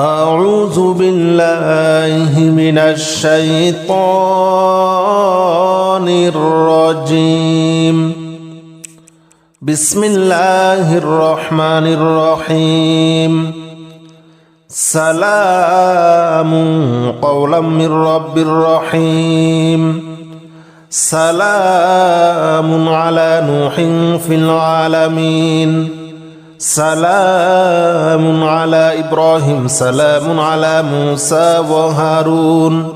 أعوذ بالله من الشيطان الرجيم بسم الله الرحمن الرحيم سلام قولا من رب رحيم سلام على نوح في العالمين سلام على إبراهيم سلام على موسى وهارون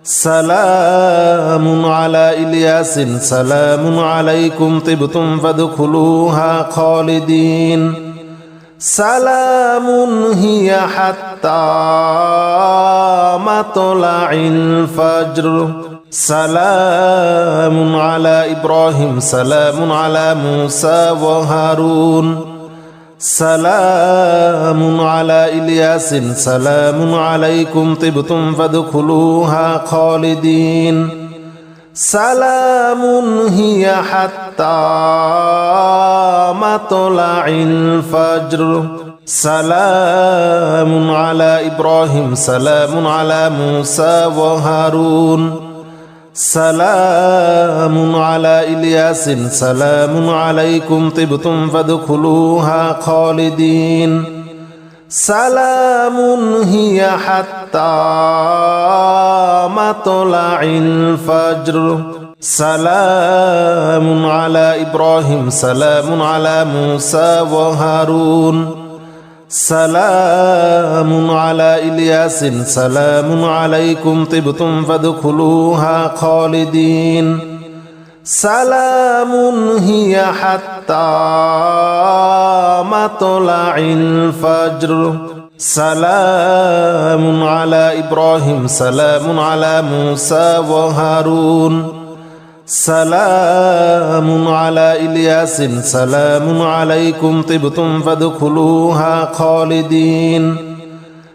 سلام على إلياس سلام عليكم طبتم فادخلوها خالدين سلام هي حتى مطلع الفجر سلام على إبراهيم سلام على موسى وهارون سلام على إلياس سلام عليكم طبتم فادخلوها خالدين سلام هي حتى مطلع الفجر سلام على إبراهيم سلام على موسى وهارون سلام على إلياس سلام عليكم طبتم فادخلوها خالدين سلام هي حتى مطلع الفجر سلام على إبراهيم سلام على موسى وهارون سلام على إلياس سلام عليكم طبتم فادخلوها خالدين سلام هي حتى مطلع الفجر سلام على إبراهيم سلام على موسى وهارون سلام على إلياس سلام عليكم طبتم فادخلوها خالدين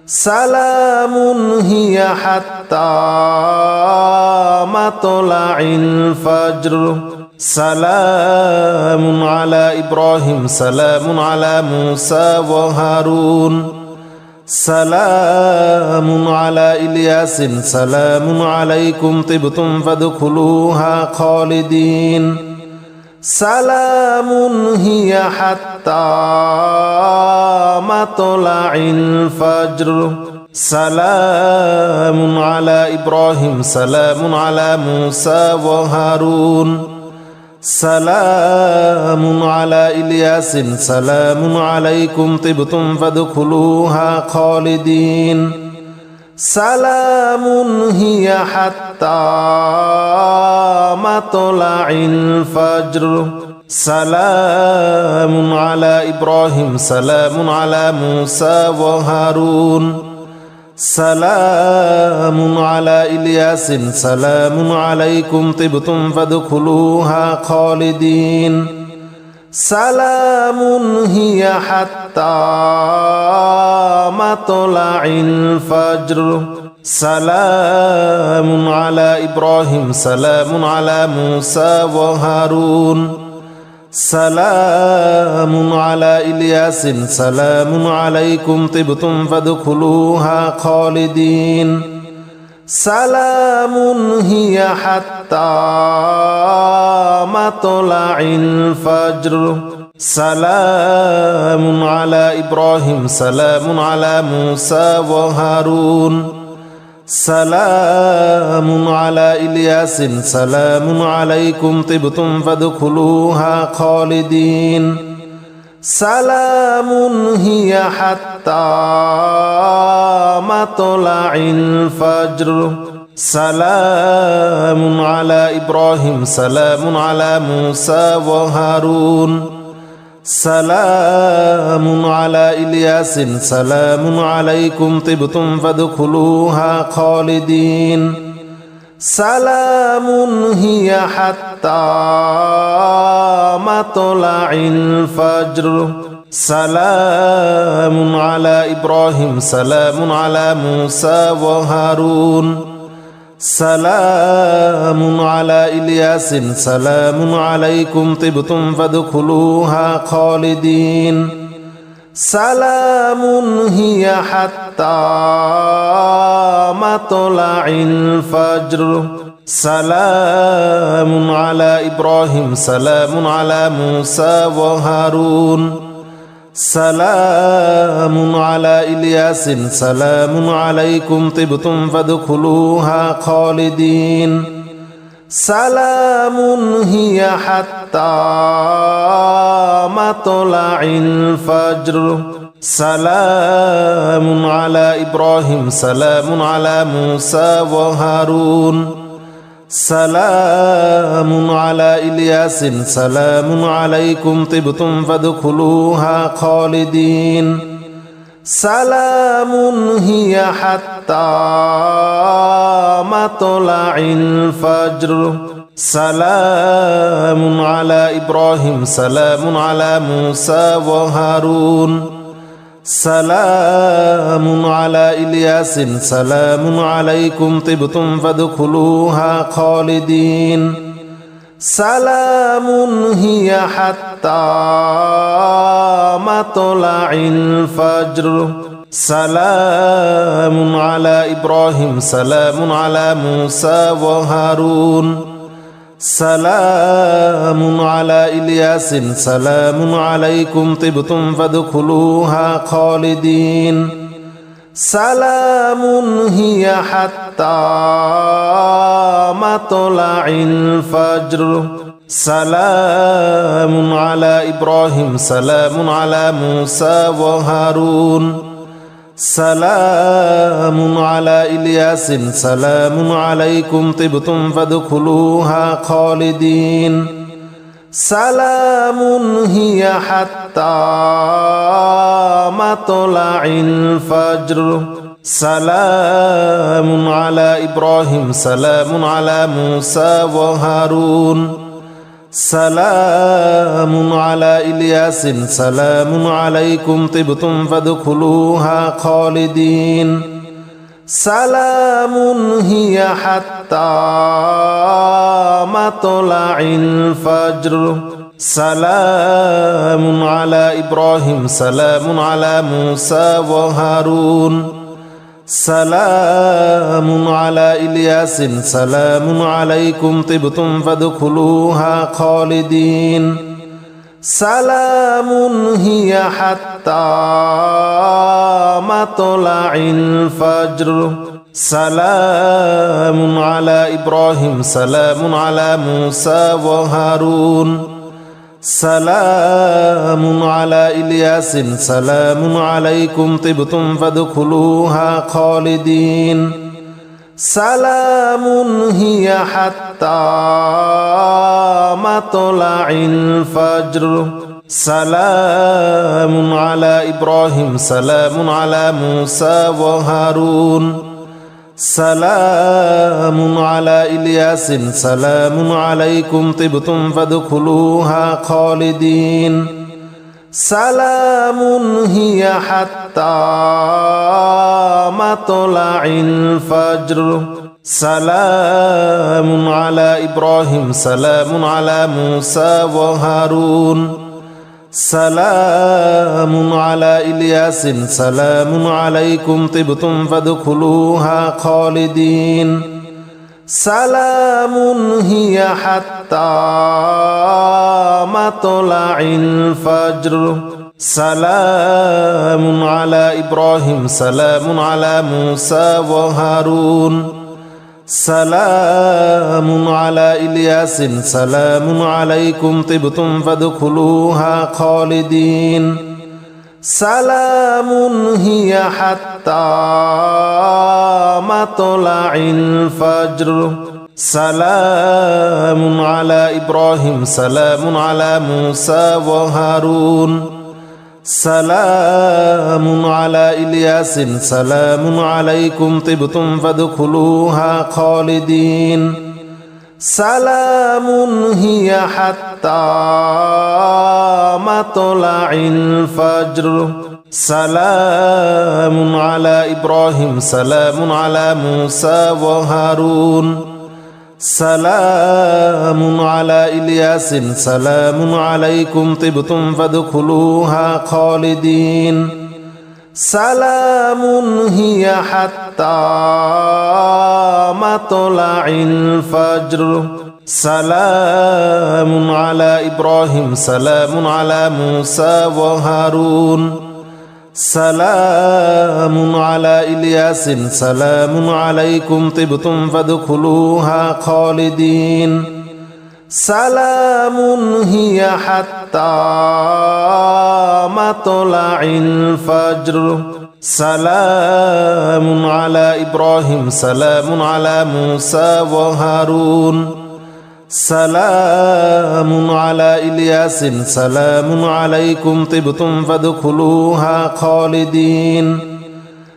سلام هي حتى مطلع الفجر سلام على إبراهيم سلام على موسى وهارون سلام على إلياس سلام عليكم طبتم فادخلوها خالدين سلام هي حتى مطلع الفجر سلام على إبراهيم سلام على موسى وهارون سلام على إلياس سلام عليكم طبتم فادخلوها خالدين سلام هي حتى مطلع الفجر سلام على إبراهيم سلام على موسى وهارون سلام على إلياس سلام عليكم طبتم فادخلوها خالدين سلام هي حتى مطلع الفجر سلام على إبراهيم سلام على موسى وهارون سلام على إلياس سلام عليكم طبتم فادخلوها خالدين سلام هي حتى مطلع الفجر سلام على إبراهيم سلام على موسى وهارون سلام على إلياس سلام عليكم طبتم فادخلوها خالدين سلام هي حتى مطلع الفجر سلام على إبراهيم سلام على موسى وهارون سلام على إلياس سلام عليكم طبتم فادخلوها خالدين سلام هي حتى مطلع الفجر سلام على إبراهيم سلام على موسى وهارون سلام على إلياس سلام عليكم طبتم فادخلوها خالدين سلام هي حتى مطلع الفجر سلام على إبراهيم سلام على موسى وهارون سلام على إلياس سلام عليكم طبتم فادخلوها خالدين سلام هي حتى مطلع الفجر سلام على إبراهيم سلام على موسى وهارون سلام على إلياس سلام عليكم طبتم فادخلوها خالدين سلام هي حتى مطلع الفجر سلام على إبراهيم سلام على موسى وهارون سلام على إلياس سلام عليكم طبتم فادخلوها خالدين سلام هي حتى مطلع الفجر سلام على إبراهيم سلام على موسى وهارون سلام على إلياس سلام عليكم طبتم فادخلوها خالدين سلام هي حتى مطلع الفجر سلام على إبراهيم سلام على موسى وهارون سلام على إلياس سلام عليكم طبتم فادخلوها خالدين سلام هي حتى مطلع الفجر سلام على إبراهيم سلام على موسى وهارون سلام على إلياس سلام عليكم طبتم فادخلوها خالدين سلام هي حتى مطلع الفجر سلام على إبراهيم سلام على موسى وهارون سلام على إلياس سلام عليكم طبتم فادخلوها خالدين سلام هي حتى مطلع الفجر سلام على إبراهيم سلام على موسى وهارون سلام على إلياس سلام عليكم طبتم فادخلوها خالدين سلام هي حتى مطلع الفجر سلام على إبراهيم سلام على موسى وهارون سلام على إلياس سلام عليكم طبتم فادخلوها خالدين سلام هي حتى مطلع الفجر سلام على إبراهيم سلام على موسى وهارون سلام على إلياس سلام عليكم طبتم فادخلوها خالدين سلام هي حتى مطلع الفجر سلام على إبراهيم سلام على موسى وهارون سلام على إلياس سلام عليكم طبتم فادخلوها خالدين سلام هي حتى مطلع الفجر سلام على إبراهيم سلام على موسى وهارون سلام على إلياس سلام عليكم طبتم فادخلوها خالدين سلام هي حتى مطلع الفجر سلام على إبراهيم سلام على موسى وهارون سلام على إلياس سلام عليكم طبتم فادخلوها خالدين سلام هي حتى مطلع الفجر سلام على إبراهيم سلام على موسى وهارون سلام على إلياس سلام عليكم طبتم فادخلوها خالدين سلام هي حتى مطلع الفجر سلام على إبراهيم سلام على موسى وهارون سلام على إلياس سلام عليكم طبتم فادخلوها خالدين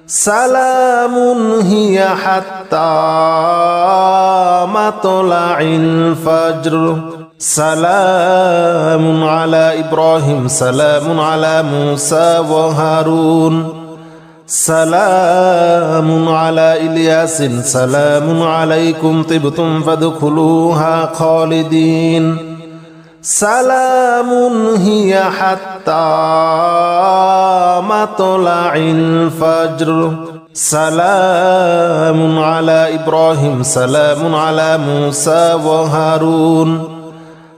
سلام هي حتى مطلع الفجر سلام على إبراهيم سلام على موسى وهارون سلام على إلياس سلام عليكم طبتم فادخلوها خالدين سلام هي حتى مطلع الفجر سلام على إبراهيم سلام على موسى وهارون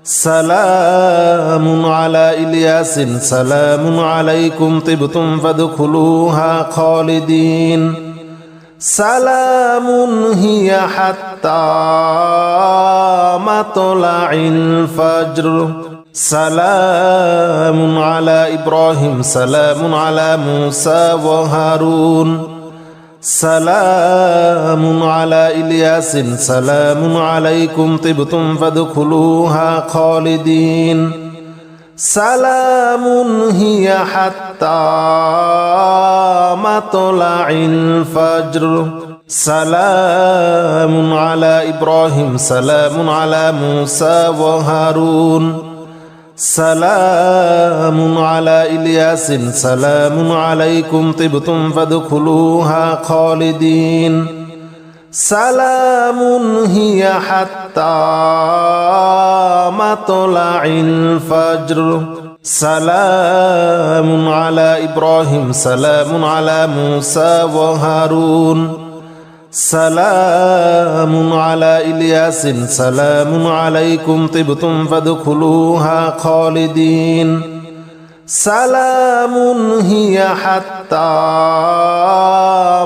سلام على إلياس سلام عليكم طبتم فادخلوها خالدين سلام هي حتى مطلع الفجر سلام على إبراهيم سلام على موسى وهارون سلام على إلياس سلام عليكم طبتم فادخلوها خالدين سلام هي حتى مطلع الفجر سلام على إبراهيم سلام على موسى وهارون سلام على إلياس سلام عليكم طبتم فادخلوها خالدين سلام هي حتى مطلع الفجر سلام على إبراهيم سلام على موسى وهارون سلام على إلياس سلام عليكم طبتم فادخلوها خالدين سلام هي حتى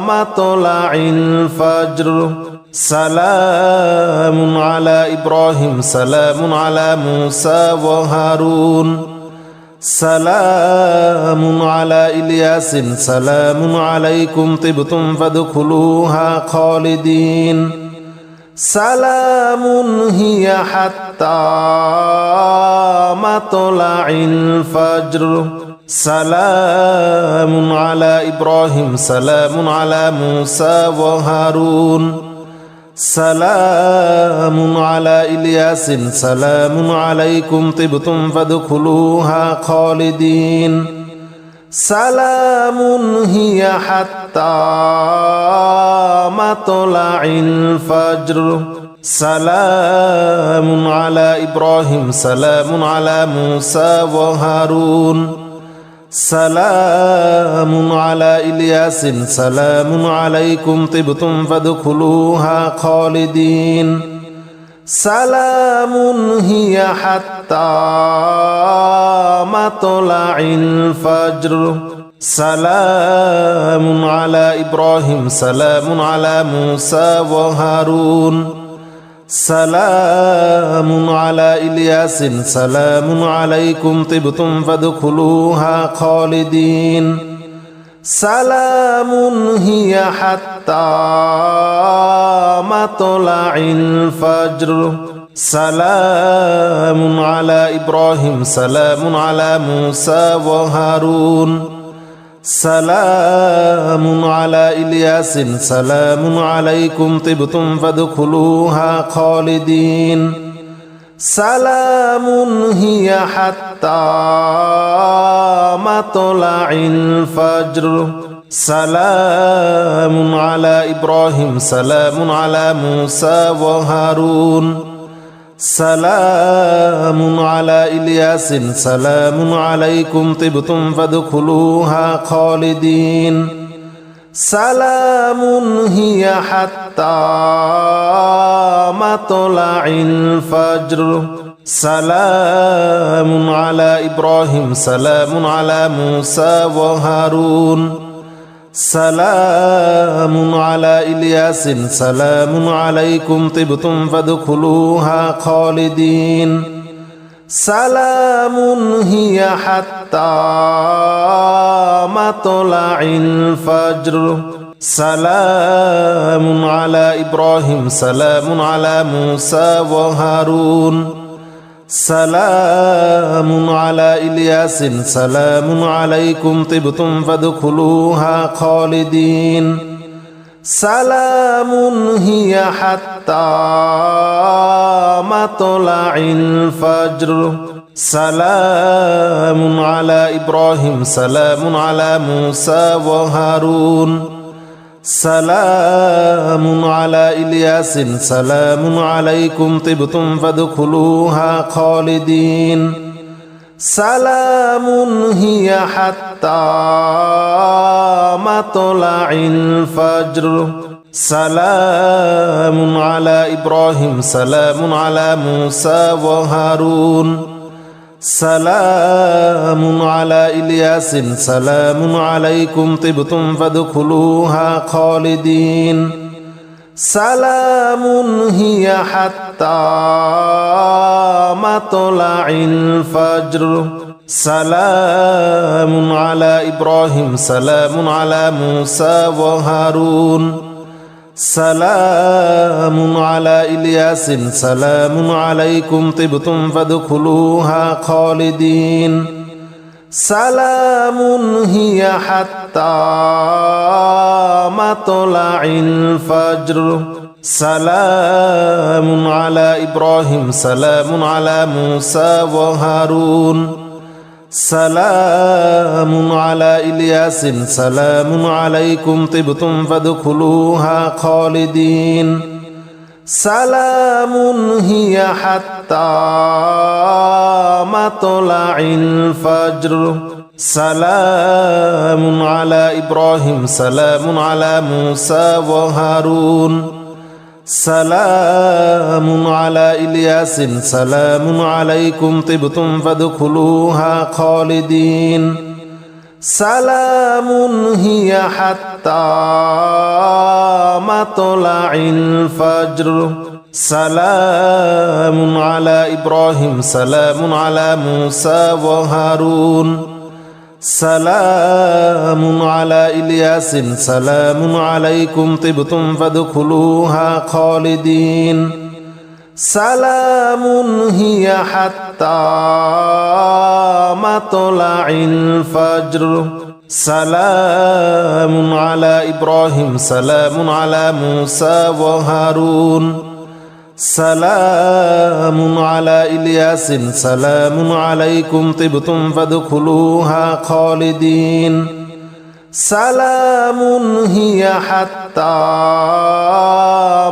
مطلع الفجر سلام على إبراهيم سلام على موسى وهارون سلام على إلياس سلام عليكم طبتم فادخلوها خالدين سلام هي حتى مطلع الفجر سلام على إبراهيم سلام على موسى وهارون سلام على إلياس سلام عليكم طبتم فادخلوها خالدين سلام هي حتى مطلع الفجر سلام على إبراهيم سلام على موسى وهارون سلام على إلياس سلام عليكم طبتم فادخلوها خالدين سلام هي حتى مطلع الفجر سلام على إبراهيم سلام على موسى وهارون سلام على إلياس سلام عليكم طبتم فادخلوها خالدين سلام هي حتى مطلع الفجر سلام على إبراهيم سلام على موسى وهارون سلام على إلياس سلام عليكم طبتم فادخلوها خالدين سلام هي حتى مطلع الفجر سلام على إبراهيم سلام على موسى وهارون سلام على إلياس سلام عليكم طبتم فادخلوها خالدين سلام هي حتى مطلع الفجر سلام على إبراهيم سلام على موسى وهارون سلام على إلياس سلام عليكم طبتم فادخلوها خالدين سلام هي حتى مطلع الفجر سلام على إبراهيم سلام على موسى وهارون سلام على إلياس سلام عليكم طبتم فادخلوها خالدين سلام هي حتى مطلع الفجر سلام على إبراهيم سلام على موسى وهارون سلام على إلياس سلام عليكم طبتم فادخلوها خالدين سلام هي حتى مطلع الفجر سلام على إبراهيم سلام على موسى وهارون سلام على إلياس سلام عليكم طبتم فادخلوها خالدين سلام هي حتى مطلع الفجر سلام على إبراهيم سلام على موسى وهارون سلام على إلياس سلام عليكم طبتم فادخلوها خالدين سلام هي حتى مطلع الفجر سلام على إبراهيم سلام على موسى وهارون سلام على إلياس سلام عليكم طبتم فادخلوها خالدين سلام هي حتى مطلع الفجر سلام على إبراهيم سلام على موسى وهارون سلام على إلياس سلام عليكم طبتم فادخلوها خالدين سلام هي حتى مطلع الفجر سلام على إبراهيم سلام على موسى وهارون سلام على إلياس سلام عليكم طبتم فادخلوها خالدين سلام هي حتى مطلع الفجر سلام على إبراهيم سلام على موسى وهارون سلام على إلياس سلام عليكم طبتم فادخلوها خالدين سلام هي حتى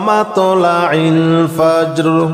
مطلع الفجر